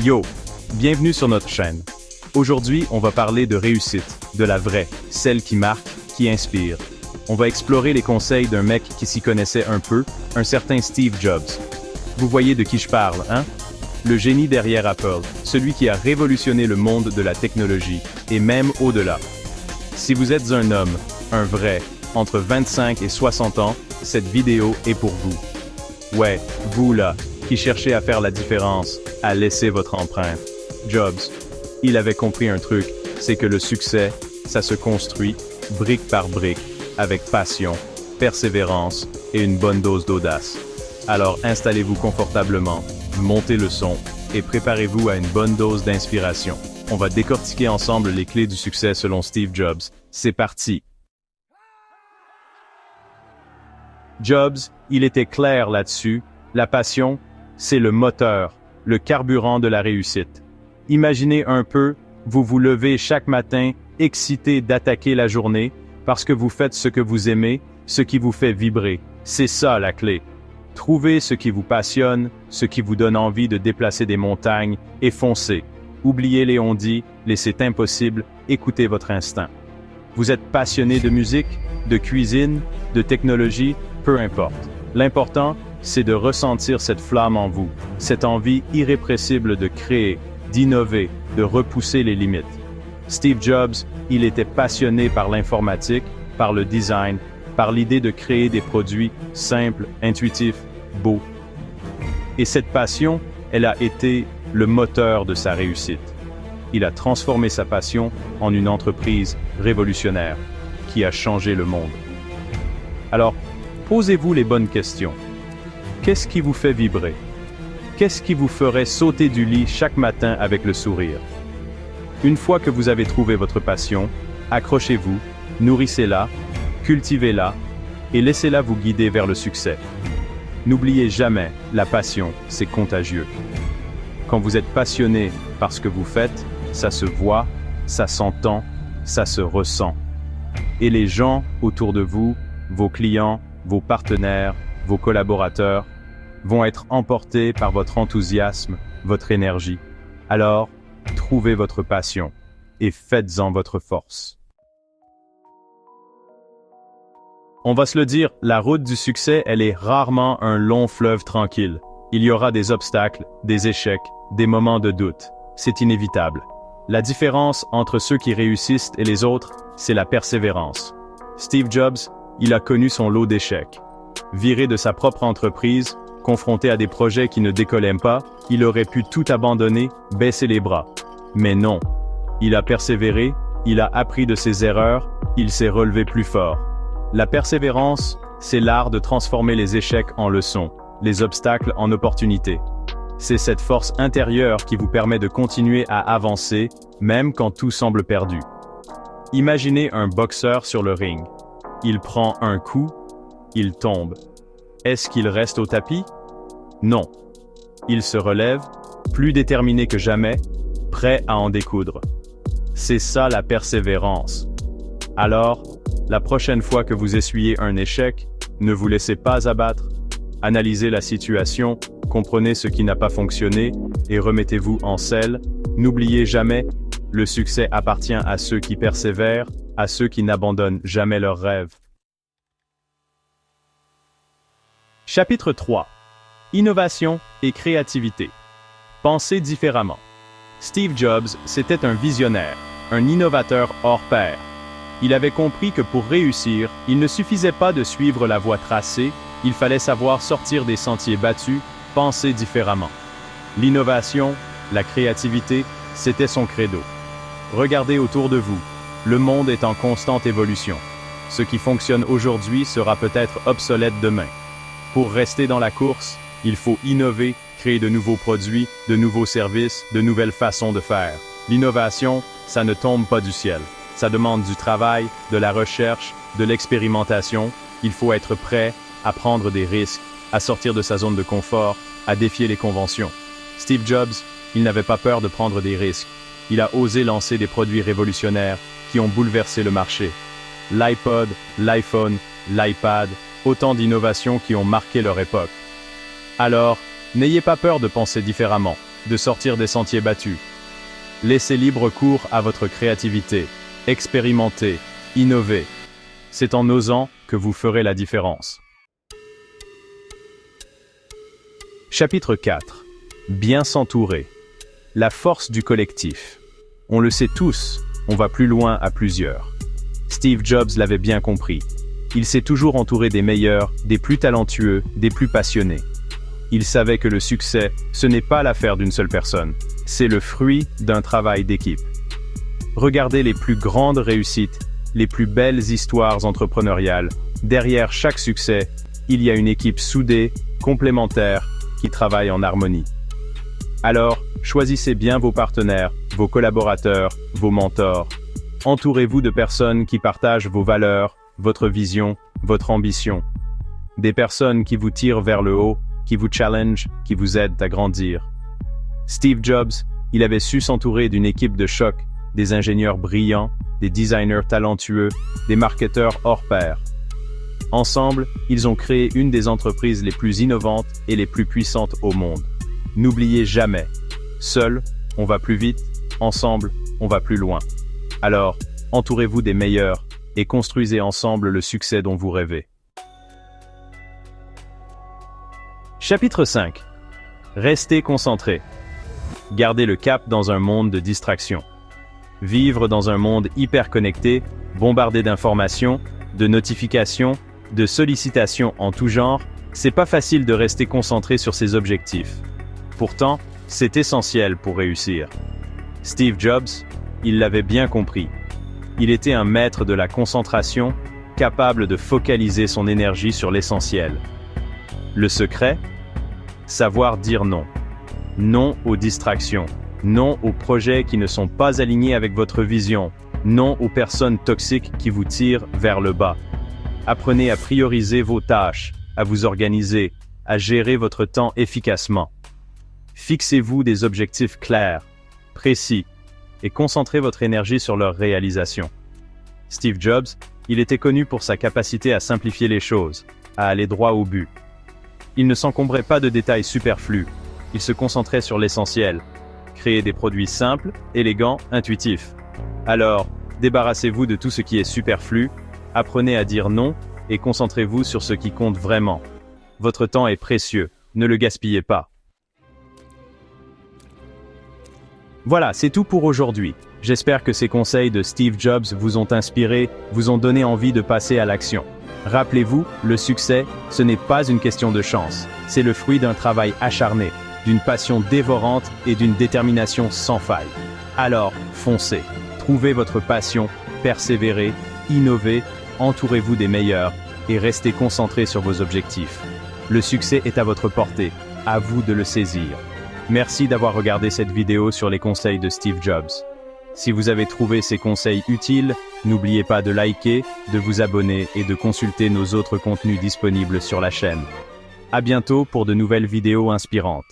Yo, bienvenue sur notre chaîne. Aujourd'hui, on va parler de réussite, de la vraie, celle qui marque, qui inspire. On va explorer les conseils d'un mec qui s'y connaissait un peu, un certain Steve Jobs. Vous voyez de qui je parle, hein? Le génie derrière Apple, celui qui a révolutionné le monde de la technologie, et même au-delà. Si vous êtes un homme, un vrai, entre 25 et 60 ans, cette vidéo est pour vous. Ouais, vous là, qui cherchez à faire la différence, à laisser votre empreinte. Jobs, il avait compris un truc, c'est que le succès, ça se construit, brique par brique, avec passion, persévérance et une bonne dose d'audace. Alors installez-vous confortablement, montez le son, et préparez-vous à une bonne dose d'inspiration. On va décortiquer ensemble les clés du succès selon Steve Jobs. C'est parti! Jobs, il était clair là-dessus, la passion, c'est le moteur, le carburant de la réussite. Imaginez un peu, vous vous levez chaque matin, excité d'attaquer la journée, parce que vous faites ce que vous aimez, ce qui vous fait vibrer. C'est ça la clé. Trouvez ce qui vous passionne, ce qui vous donne envie de déplacer des montagnes, et foncez. Oubliez les on-dit, les c'est impossible, écoutez votre instinct. Vous êtes passionné de musique, de cuisine, de technologie, peu importe. L'important, c'est de ressentir cette flamme en vous, cette envie irrépressible de créer, d'innover, de repousser les limites. Steve Jobs, il était passionné par l'informatique, par le design, par l'idée de créer des produits simples, intuitifs, beaux. Et cette passion, elle a été le moteur de sa réussite. Il a transformé sa passion en une entreprise révolutionnaire qui a changé le monde. Alors, posez-vous les bonnes questions. Qu'est-ce qui vous fait vibrer? Qu'est-ce qui vous ferait sauter du lit chaque matin avec le sourire? Une fois que vous avez trouvé votre passion, accrochez-vous, nourrissez-la, cultivez-la et laissez-la vous guider vers le succès. N'oubliez jamais, la passion, c'est contagieux. Quand vous êtes passionné par ce que vous faites, ça se voit, ça s'entend, ça se ressent. Et les gens autour de vous, vos clients, vos partenaires, vos collaborateurs, vont être emportés par votre enthousiasme, votre énergie. Alors, trouvez votre passion et faites-en votre force. On va se le dire, la route du succès, elle est rarement un long fleuve tranquille. Il y aura des obstacles, des échecs, des moments de doute. C'est inévitable. La différence entre ceux qui réussissent et les autres, c'est la persévérance. Steve Jobs, il a connu son lot d'échecs. Viré de sa propre entreprise, confronté à des projets qui ne décollaient pas, il aurait pu tout abandonner, baisser les bras. Mais non. Il a persévéré, il a appris de ses erreurs, il s'est relevé plus fort. La persévérance, c'est l'art de transformer les échecs en leçons, les obstacles en opportunités. C'est cette force intérieure qui vous permet de continuer à avancer, même quand tout semble perdu. Imaginez un boxeur sur le ring. Il prend un coup, il tombe. Est-ce qu'il reste au tapis? Non. Il se relève, plus déterminé que jamais, prêt à en découdre. C'est ça la persévérance. Alors, la prochaine fois que vous essuyez un échec, ne vous laissez pas abattre. Analysez la situation, comprenez ce qui n'a pas fonctionné et remettez-vous en selle. N'oubliez jamais, le succès appartient à ceux qui persévèrent, à ceux qui n'abandonnent jamais leurs rêves. Chapitre 3. Innovation et créativité. Pensez différemment. Steve Jobs, c'était un visionnaire, un innovateur hors pair. Il avait compris que pour réussir, il ne suffisait pas de suivre la voie tracée, il fallait savoir sortir des sentiers battus, penser différemment. L'innovation, la créativité, c'était son credo. Regardez autour de vous, le monde est en constante évolution. Ce qui fonctionne aujourd'hui sera peut-être obsolète demain. Pour rester dans la course, il faut innover, créer de nouveaux produits, de nouveaux services, de nouvelles façons de faire. L'innovation, ça ne tombe pas du ciel. Ça demande du travail, de la recherche, de l'expérimentation. Il faut être prêt à prendre des risques, à sortir de sa zone de confort, à défier les conventions. Steve Jobs, il n'avait pas peur de prendre des risques. Il a osé lancer des produits révolutionnaires qui ont bouleversé le marché. L'iPod, l'iPhone, l'iPad, autant d'innovations qui ont marqué leur époque. Alors, n'ayez pas peur de penser différemment. de sortir des sentiers battus. Laissez libre cours à votre créativité. Expérimentez, innovez. C'est en osant que vous ferez la différence. Chapitre 4. Bien s'entourer. La force du collectif. On le sait tous, on va plus loin à plusieurs. Steve Jobs l'avait bien compris. Il s'est toujours entouré des meilleurs, des plus talentueux, des plus passionnés. Il savait que le succès, ce n'est pas l'affaire d'une seule personne, c'est le fruit d'un travail d'équipe. Regardez les plus grandes réussites, les plus belles histoires entrepreneuriales. Derrière chaque succès, il y a une équipe soudée, complémentaire, qui travaille en harmonie. Alors, choisissez bien vos partenaires, vos collaborateurs, vos mentors. Entourez-vous de personnes qui partagent vos valeurs, votre vision, votre ambition. Des personnes qui vous tirent vers le haut, qui vous challenge, qui vous aident à grandir. Steve Jobs, il avait su s'entourer d'une équipe de choc, des ingénieurs brillants, des designers talentueux, des marketeurs hors pair. Ensemble, ils ont créé une des entreprises les plus innovantes et les plus puissantes au monde. N'oubliez jamais, seul, on va plus vite, ensemble, on va plus loin. Alors, entourez-vous des meilleurs et construisez ensemble le succès dont vous rêvez. Chapitre 5. Restez concentré. Gardez le cap dans un monde de distractions. Vivre dans un monde hyper connecté, bombardé d'informations, de notifications, de sollicitations en tout genre, c'est pas facile de rester concentré sur ses objectifs. Pourtant, c'est essentiel pour réussir. Steve Jobs, il l'avait bien compris. Il était un maître de la concentration, capable de focaliser son énergie sur l'essentiel. Le secret? Savoir dire non. Non aux distractions. Non aux projets qui ne sont pas alignés avec votre vision. Non aux personnes toxiques qui vous tirent vers le bas. Apprenez à prioriser vos tâches, à vous organiser, à gérer votre temps efficacement. Fixez-vous des objectifs clairs, précis, et concentrez votre énergie sur leur réalisation. Steve Jobs, il était connu pour sa capacité à simplifier les choses, à aller droit au but. Il ne s'encombrait pas de détails superflus, il se concentrait sur l'essentiel, créer des produits simples, élégants, intuitifs. Alors, débarrassez-vous de tout ce qui est superflu, apprenez à dire non et concentrez-vous sur ce qui compte vraiment. Votre temps est précieux, ne le gaspillez pas. Voilà, c'est tout pour aujourd'hui. J'espère que ces conseils de Steve Jobs vous ont inspiré, vous ont donné envie de passer à l'action. Rappelez-vous, le succès, ce n'est pas une question de chance. C'est le fruit d'un travail acharné, d'une passion dévorante et d'une détermination sans faille. Alors, foncez. Trouvez votre passion, persévérez, innovez, entourez-vous des meilleurs et restez concentrés sur vos objectifs. Le succès est à votre portée, à vous de le saisir. Merci d'avoir regardé cette vidéo sur les conseils de Steve Jobs. Si vous avez trouvé ces conseils utiles, n'oubliez pas de liker, de vous abonner et de consulter nos autres contenus disponibles sur la chaîne. À bientôt pour de nouvelles vidéos inspirantes.